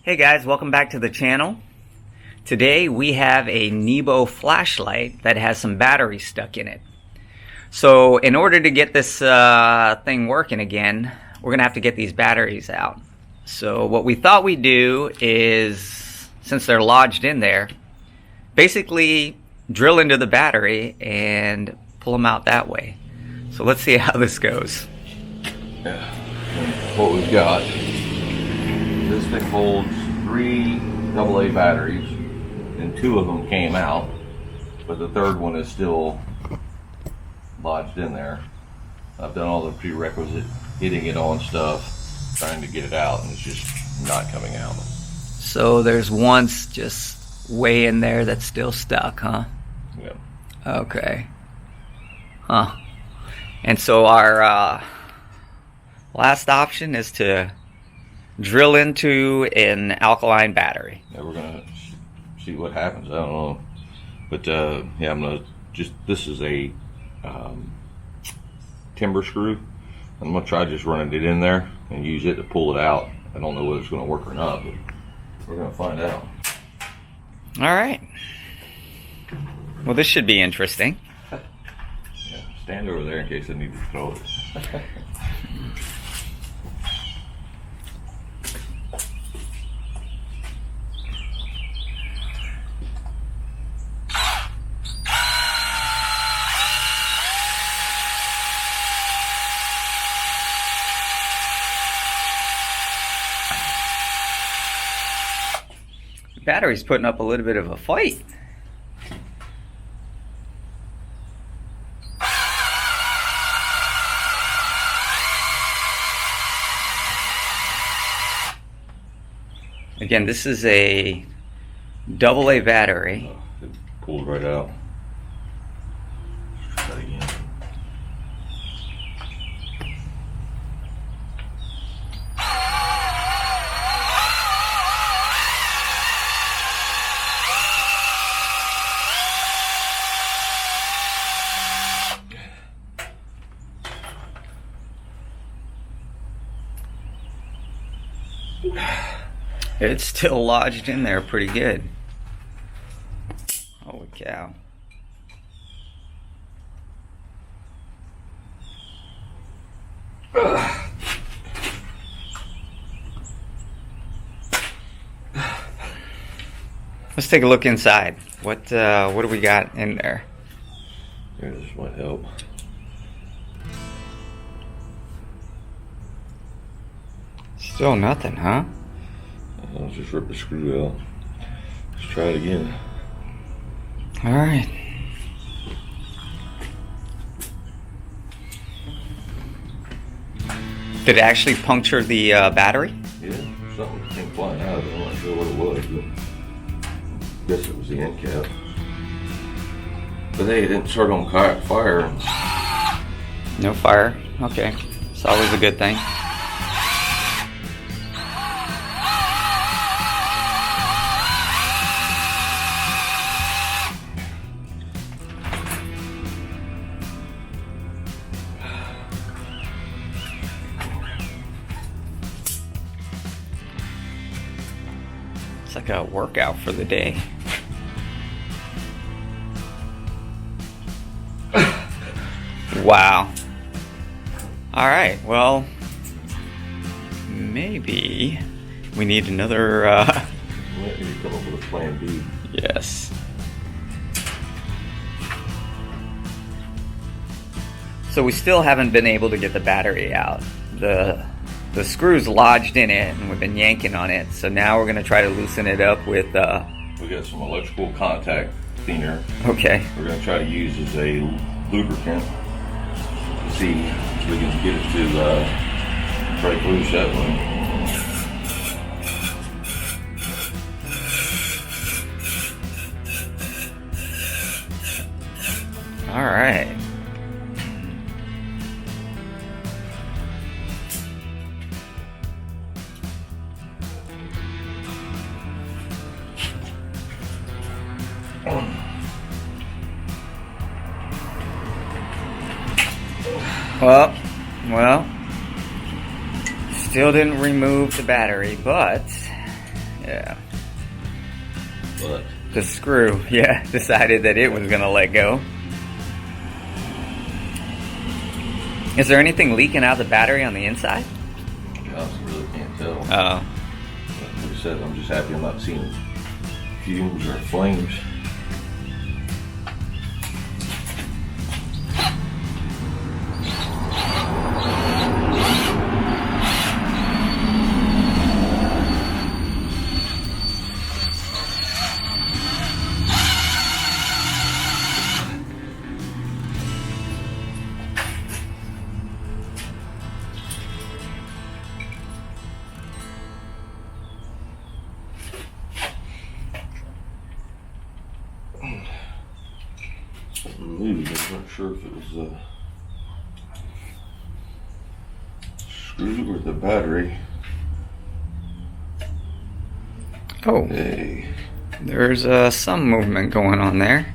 Hey guys, welcome back to the channel. Today we have a Nebo flashlight that has some batteries stuck in it. So in order to get this thing working again, we're gonna have to get these batteries out. So what we thought we'd do is, since they're lodged in there, basically drill into the battery and pull them out that way. So let's see how this goes. Yeah. What we've got, this thing holds 3 AA batteries, and 2 of them came out, but the third one is still lodged in there. I've done all the prerequisite hitting it on stuff, trying to get it out, and it's just not coming out. So there's one just way in there that's still stuck, huh? Yeah. Okay. Huh. And so our last option is to drill into an alkaline battery. Yeah, we're gonna see what happens. I don't know, but yeah, I'm gonna just. This is a timber screw. I'm gonna try just running it in there and use it to pull it out. I don't know whether it's gonna work or not, but we're gonna find out. All right. Well, this should be interesting. Yeah, stand over there in case I need to throw it. The battery's putting up a little bit of a fight. Again, this is a AA battery. It pulled right out. Let's try that again. It's still lodged in there pretty good. Holy cow. Let's take a look inside. What do we got in there? Here, this might help. Still nothing, huh? I'll just rip the screw out. Let's try it again. All right. Did it actually puncture the battery? Yeah, something came flying out of it. I'm not sure what it was, but I guess it was the end cap. But hey, it didn't start on fire. No fire. Okay. It's always a good thing. It's like a workout for the day. Wow. All right, well, maybe we need another, We need to come up with a plan B. yes. So we still haven't been able to get the battery out. The screw's lodged in it, and we've been yanking on it. So now we're going to try to loosen it up with... We got some electrical contact cleaner. Okay. We're going to try to use as a lubricant to see if we can get it to break loose that way. All right. Well, still didn't remove the battery, but Yeah. But The screw, yeah, decided that it was gonna let go. Is there anything leaking out of the battery on the inside? I honestly really can't tell. Oh. Like I said, I'm just happy I'm not seeing fumes or flames. Something moved. I'm not sure if it was a screw or the battery. Oh, Hey, there's some movement going on there.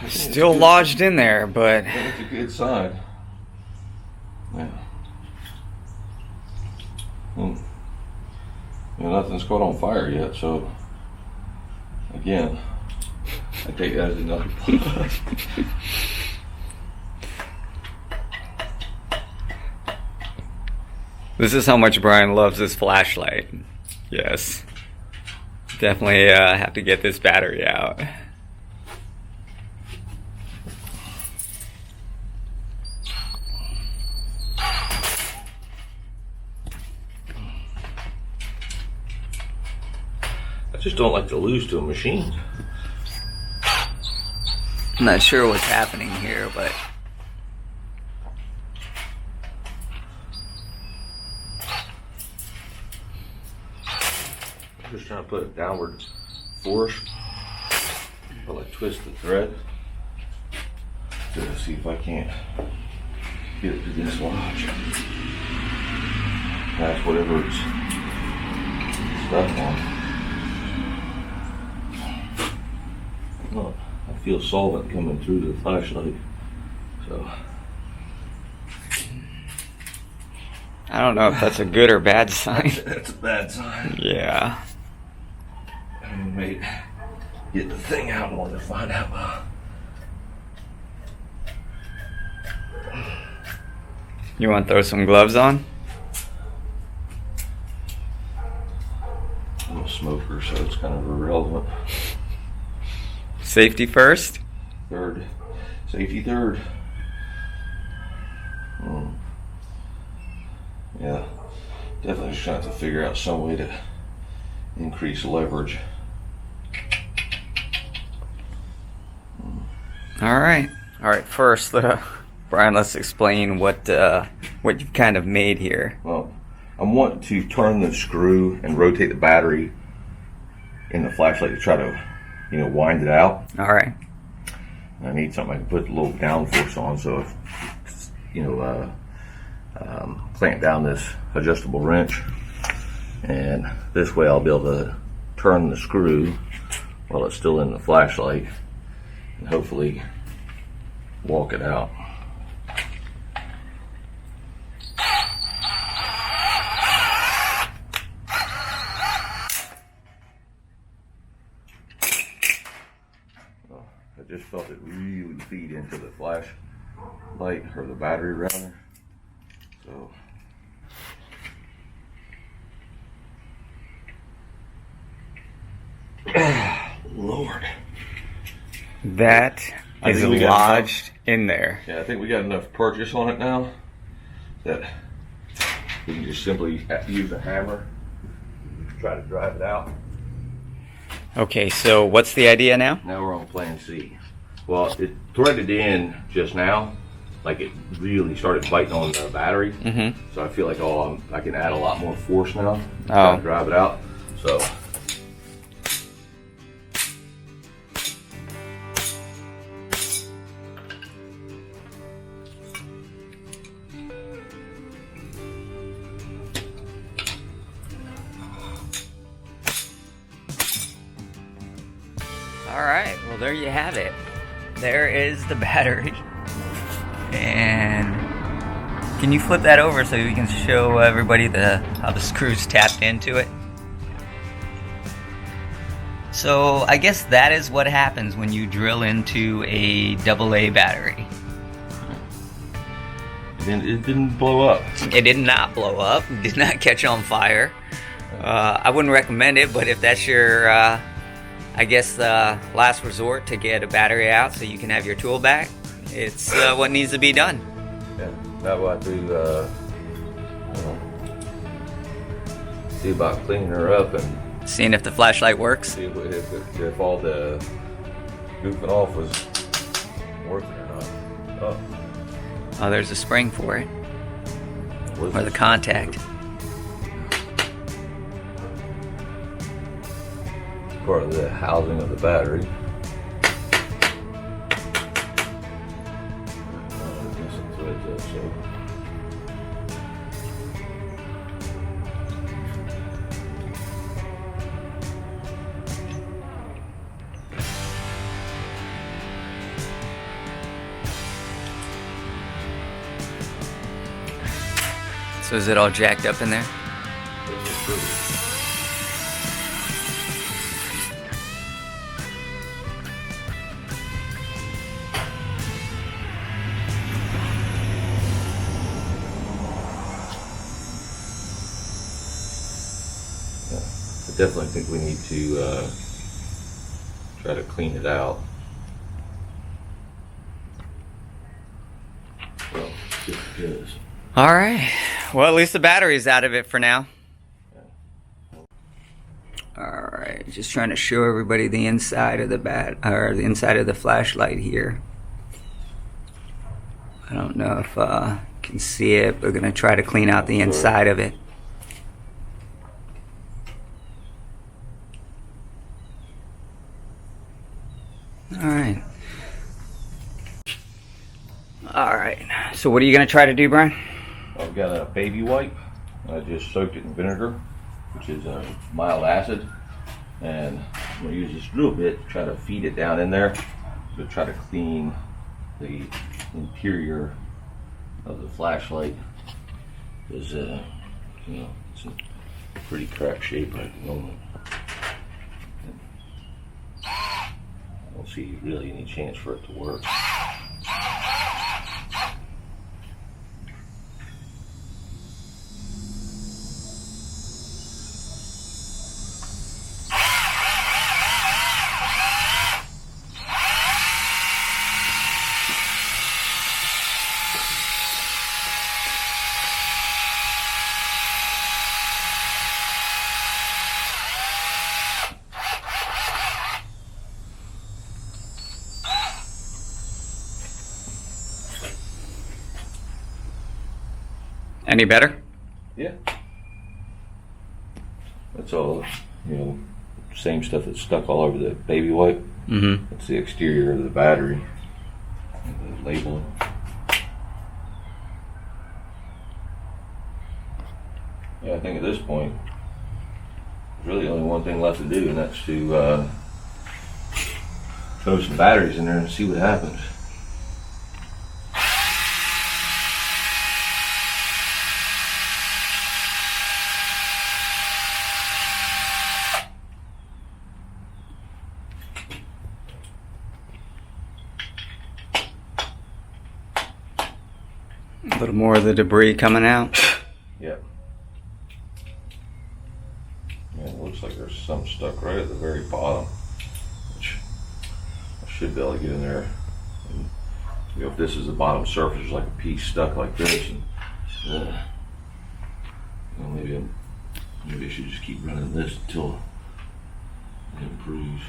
Still lodged in there, but that's a good sign. Yeah. You know, nothing's caught on fire yet, so again, I take that as another plus. this is how much Brian loves this flashlight. Yes. Definitely have to get this battery out. I just don't like to lose to a machine. I'm not sure what's happening here, but I'm just trying to put a downward force while I twist the thread to see if I can't get it to dislodge. That's whatever it's stuck on. Well, I feel solvent coming through the flashlight, so I don't know if that's a good or bad sign. that's a bad sign. Yeah. I may get the thing out in order to find out. You want to throw some gloves on? I'm a smoker, so it's kind of irrelevant. Safety first? Third. Safety third. Yeah. Definitely just trying to figure out some way to increase leverage. All right. First, Brian, let's explain what you've kind of made here. Well, I want to turn the screw and rotate the battery in the flashlight to try to, wind it out. All right. I need something I can put a little downforce on, so if, clamp down this adjustable wrench, and this way I'll be able to turn the screw while it's still in the flashlight and hopefully walk it out. I just felt it really feed into the flashlight, or the battery rather. So Lord. That is lodged in there. Yeah, I think we got enough purchase on it now that we can just simply use a hammer to try to drive it out. Okay, so what's the idea now? Now we're on plan C. Well, it threaded in just now, like it really started biting on the battery. So I feel like I can add a lot more force now. To drive it out. So. Alright, well there you have it. There is the battery. And can you flip that over so we can show everybody how the screws tapped into it? So I guess that is what happens when you drill into a AA battery. It didn't blow up. It did not blow up. It did not catch on fire. I wouldn't recommend it, but if that's your I guess last resort to get a battery out so you can have your tool back, it's what needs to be done. Yeah, now we'll have to see about cleaning her up and seeing if the flashlight works. See if all the goofing off was working or not. Oh, there's a spring for it, or the contact. Part of the housing of the battery. So is it all jacked up in there? I definitely think we need to try to clean it out. Well, just because. All right. Well, at least the battery's out of it for now. All right. Just trying to show everybody the inside of the inside of the flashlight here. I don't know if you can see it. We're gonna try to clean out the inside of it. Alright. Alright. So what are you going to try to do, Brian? I've got a baby wipe. I just soaked it in vinegar, which is a mild acid. And I'm going to use this little bit to try to feed it down in there to try to clean the interior of the flashlight. Because, it's in pretty cracked shape right at the moment. I don't see really any chance for it to work. Any better? Yeah. That's all, same stuff that's stuck all over the baby wipe. Mm-hmm. That's the exterior of the battery. The labeling. Yeah, I think at this point, there's really only one thing left to do, and that's to throw some batteries in there and see what happens. A little more of the debris coming out. Yep. Yeah, it looks like there's some stuck right at the very bottom, which I should be able to get in there. And, if this is the bottom surface, there's like a piece stuck like this, and maybe I should just keep running this until it improves.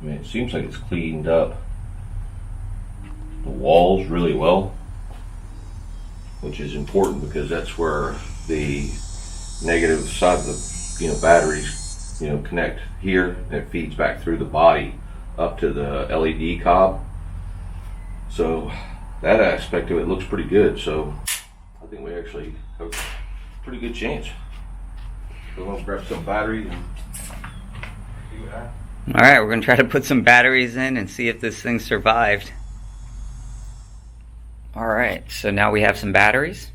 I mean, it seems like it's cleaned up the walls really well, which is important because that's where the negative side of the batteries connect here, and it feeds back through the body up to the LED cob. So that aspect of it looks pretty good. So I think we actually have a pretty good chance. So we'll grab some batteries and see what happens. All right, we're gonna try to put some batteries in and see if this thing survived. All right, so now we have some batteries.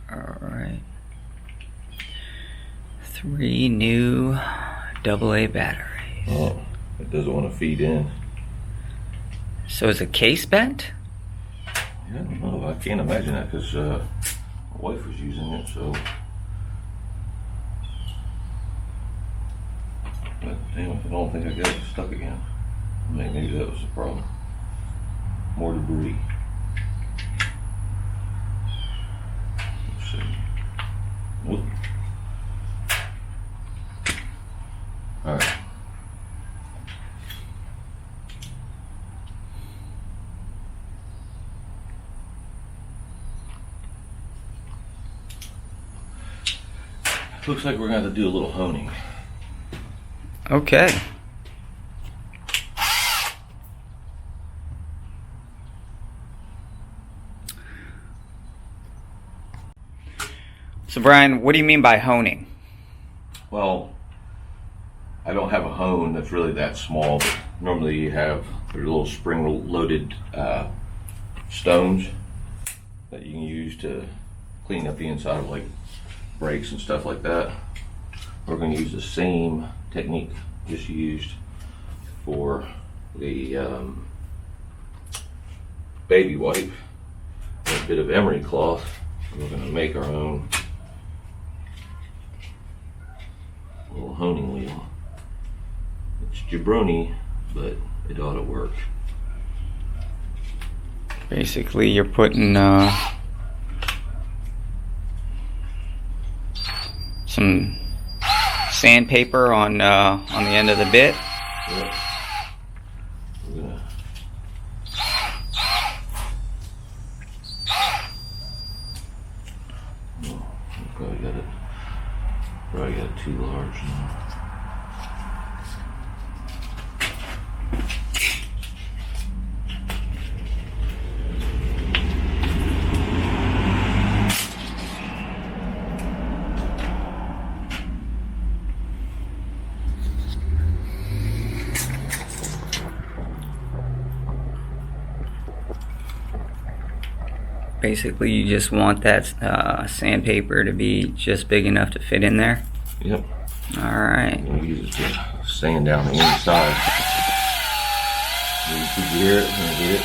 All right, 3 new AA batteries. Oh, it doesn't want to feed in. So is the case bent? I don't know. I can't imagine that because my wife was using it. So, but damn, I don't think I got it stuck again. Maybe that was the problem. More debris. Let's see. Nope. All right. Looks like we're going to have to do a little honing. Okay. So Brian, what do you mean by honing? Well, I don't have a hone that's really that small, but normally you have your little spring-loaded stones that you can use to clean up the inside of like brakes and stuff like that. We're going to use the same technique just used for the baby wipe, a bit of emery cloth. We're going to make our own little honing wheel. It's jabroni, but it ought to work. Basically, you're putting some sandpaper on the end of the bit. Yep. We're gonna probably got it too large now. Basically, you just want that sandpaper to be just big enough to fit in there. Yep. All right. I'm gonna use it to sand down the inside. Did you hear it? I'm gonna heat it.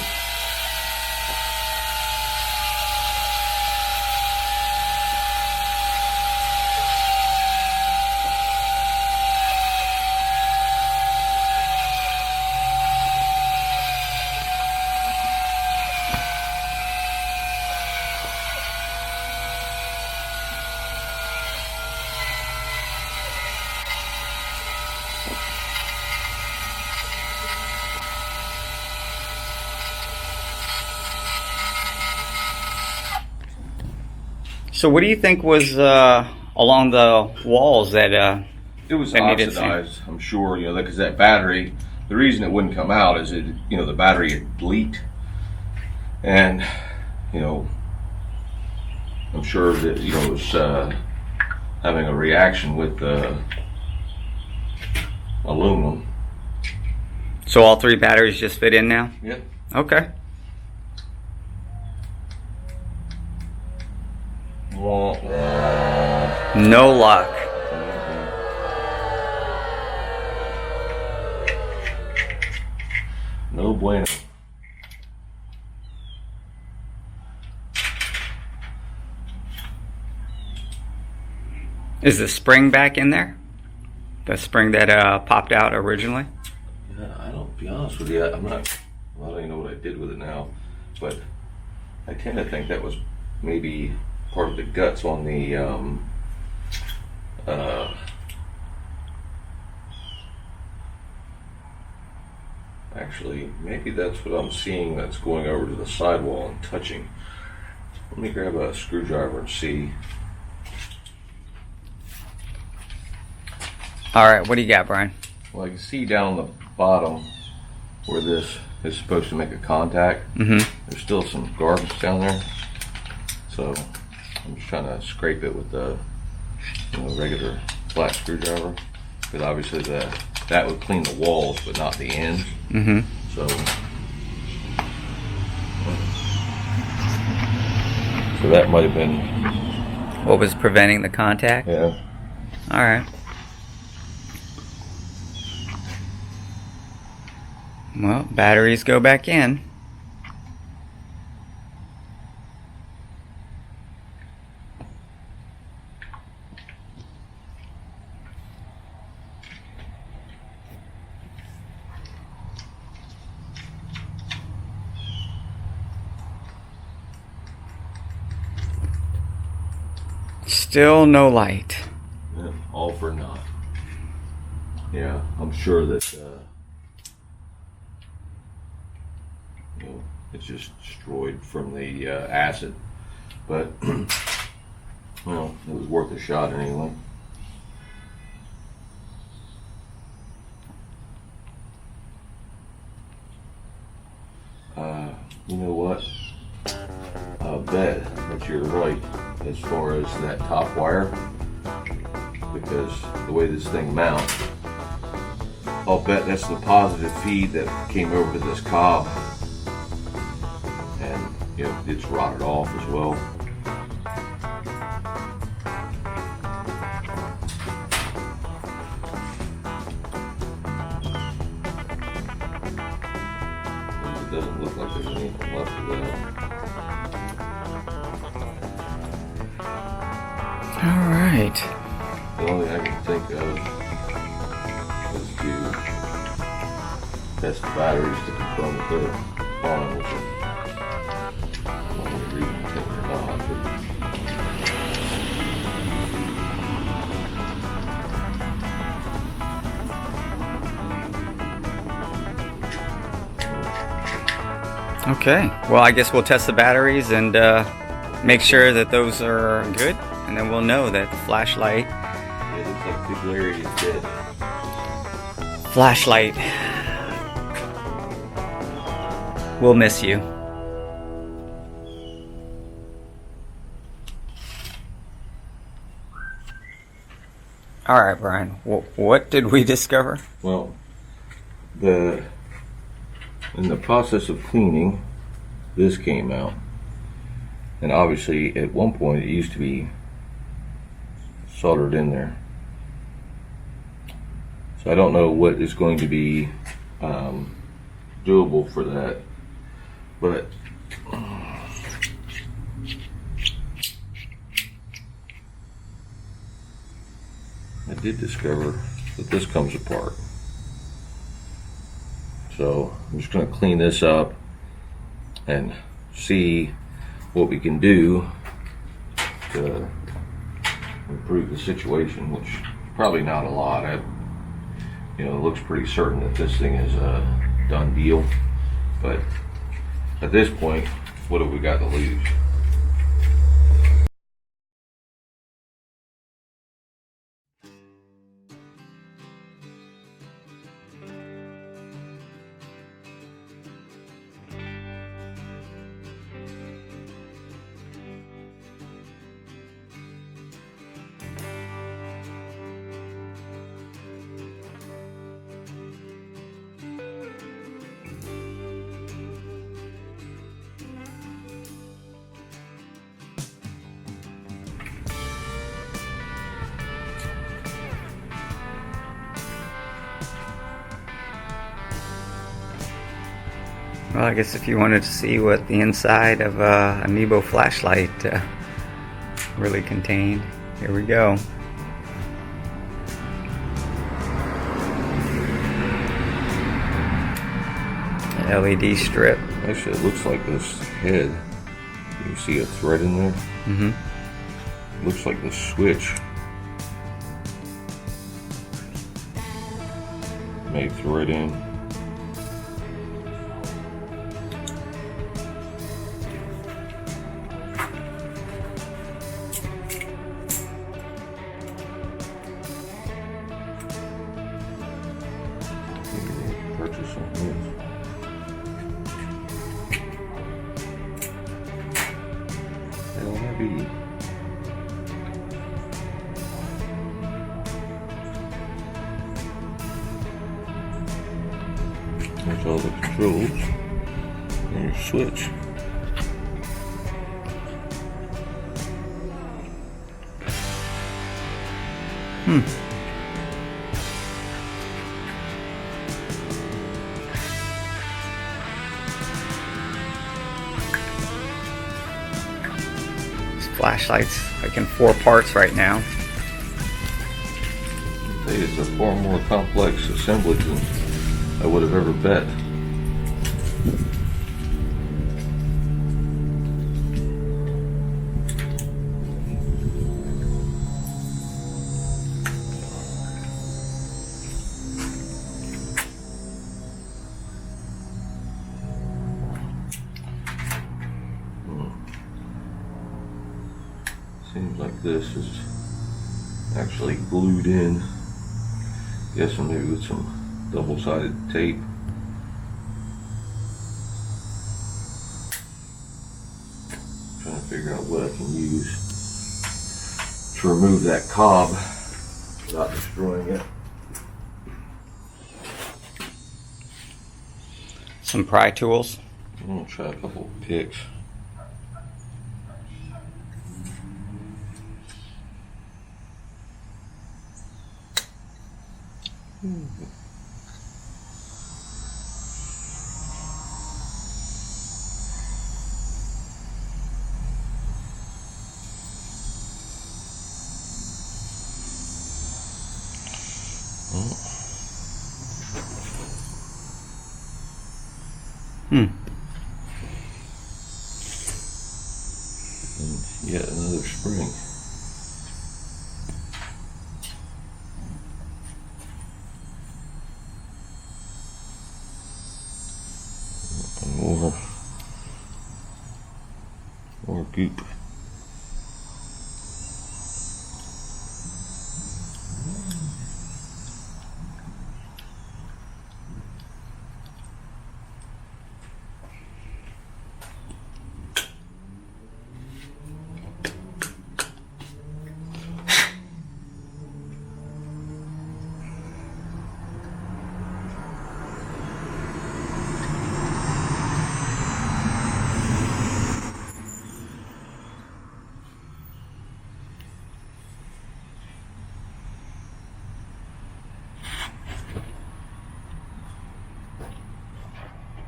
So what do you think was along the walls that It was that needed oxidized, I'm sure, because that battery, the reason it wouldn't come out is it, the battery had leaked. And, I'm sure that, it was having a reaction with the aluminum. So all 3 batteries just fit in now? Yep. Okay. No luck. No bueno. Is the spring back in there? The spring that popped out originally? Yeah, I don't, be honest with you, I'm not, well, I don't even know what I did with it now, but I tend to think that was maybe part of the guts on the Actually, maybe that's what I'm seeing that's going over to the sidewall and touching. Let me grab a screwdriver and see. All right, what do you got, Brian? Well, I can see down the bottom where this is supposed to make a contact. Mm-hmm. There's still some garbage down there. So I'm just trying to scrape it with the regular flat screwdriver. Because obviously that would clean the walls, but not the ends. Mm-hmm. So that might have been what was preventing the contact? Yeah. All right. Well, batteries go back in. Still no light. Yeah, all for naught. Yeah, I'm sure that it's just destroyed from the acid, but well, it was worth a shot anyway. You know what? I'll bet that you're right as far as that top wire, because the way this thing mounts, I'll bet that's the positive feed that came over to this cob, and it's rotted off as well. It doesn't look like there's anything left of that. All right. The only thing I can think of is to test the batteries to confirm that they're on, which I'm not really reading it or not. Okay. Well, I guess we'll test the batteries and make sure that those are good, and then we'll know that the flashlight. Yeah, it looks like Big Larry is dead. Flashlight. We'll miss you. All right, Brian. What did we discover? Well, in the process of cleaning, this came out, and obviously at one point it used to be soldered in there. So I don't know what is going to be doable for that, but I did discover that this comes apart. So I'm just going to clean this up and see what we can do to improve the situation, which probably not a lot. It looks pretty certain that this thing is a done deal, but at this point, what have we got to lose? Well, I guess if you wanted to see what the inside of a Nebo flashlight really contained, here we go. The LED strip. Actually, it looks like this head. You can see a thread in there. Mm-hmm. Looks like the switch may thread in. purchase something new. Hell, heavy. There's all the controls and your switch. This flashlight's like in 4 parts right now. It's a far more complex assembly than I would have ever bet. Seems like this is actually glued in. Guessing maybe with some double-sided tape. Trying to figure out what I can use to remove that cob without destroying it. Some pry tools. I'm gonna try a couple of picks. And yet another spring. More goop.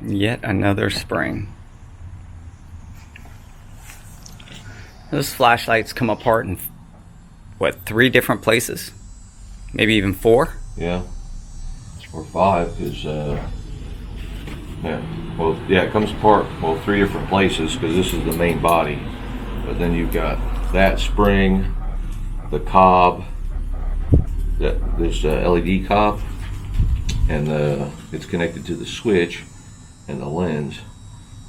Yet another spring. Those flashlights come apart in, what, 3 different places? Maybe even 4? Yeah. Or 5, because, it comes apart, 3 different places, because this is the main body. But then you've got that spring, the cob, this LED cob, and it's connected to the switch and the lens.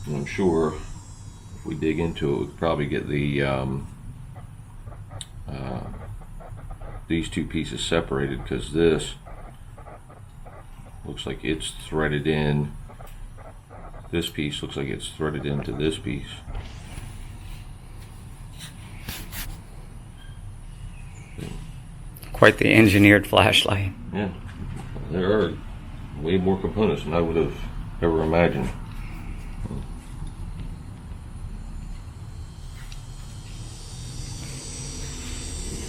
And I'm sure if we dig into it, we'd probably get the these 2 pieces separated, because this looks like it's threaded in. This piece looks like it's threaded into this piece. Quite the engineered flashlight. Yeah, there are way more components than I would have ever imagined.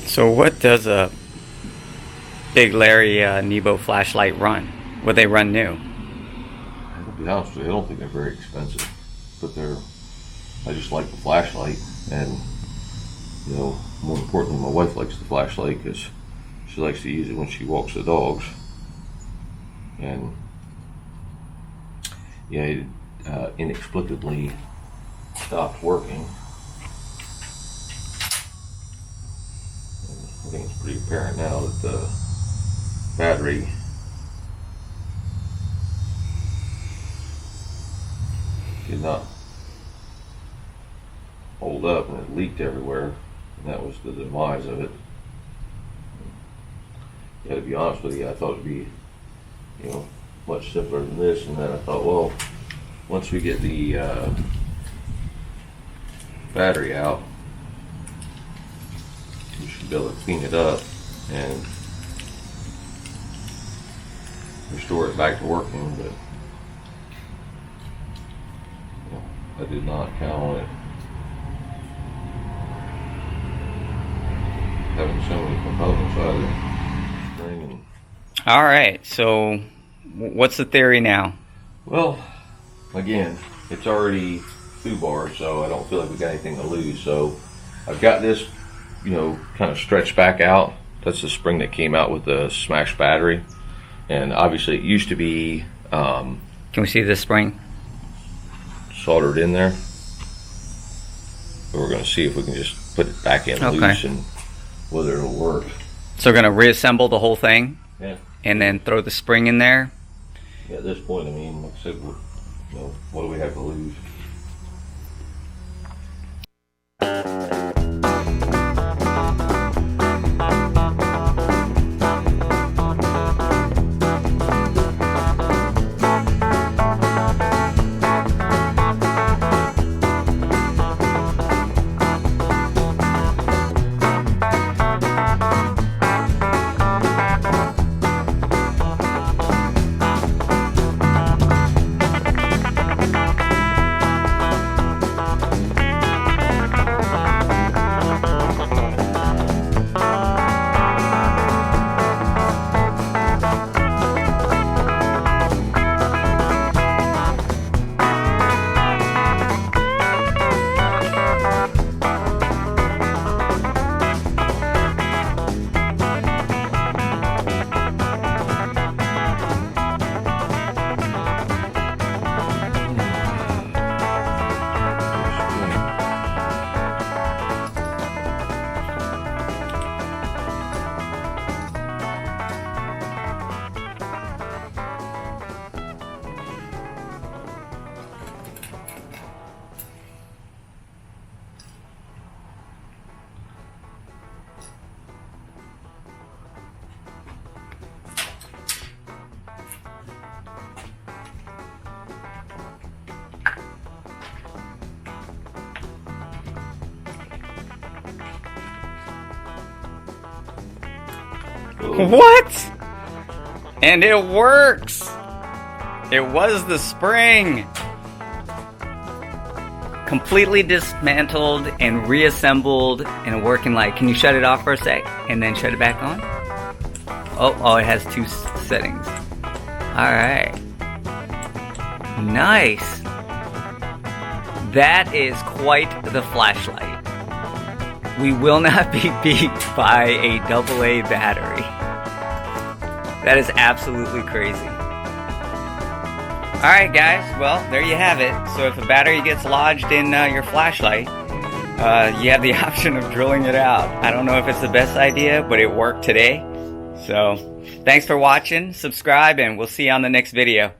So what does a Big Larry Nebo flashlight run? Would they run new? To be honest with you, I don't think they're very expensive, but I just like the flashlight, and more importantly, my wife likes the flashlight because she likes to use it when she walks the dogs. And it inexplicably stopped working. I think it's pretty apparent now that the battery did not hold up, and it leaked everywhere, and that was the demise of it. Yeah, to be honest with you, I thought it'd be, much simpler than this. And then I thought, well, once we get the battery out, we should be able to clean it up and restore it back to working. But you know, I did not count on it having so many components either. Spring and All right, so what's the theory now? well, again, it's already foobar, so I don't feel like we got anything to lose. So I've got this, you know, kind of stretched back out. That's the spring that came out with the smashed battery. And obviously it used to be Can we see the spring? soldered in there. But we're going to see if we can just put it back in loose and whether it'll work. So we're going to reassemble the whole thing? Yeah. And then throw the spring in there? Yeah, at this point, I mean, like I said, you know, what do we have to lose? What? And it works! It was the spring! Completely dismantled and reassembled and working like... Can you shut it off for a sec? And then shut it back on? Oh, it has two settings. Alright. Nice! That is quite the flashlight. We will not be beat by a AA battery. That is absolutely crazy. Alright guys, well, there you have it. So if a battery gets lodged in your flashlight, you have the option of drilling it out. I don't know if it's the best idea, but it worked today. So, thanks for watching, subscribe, and we'll see you on the next video.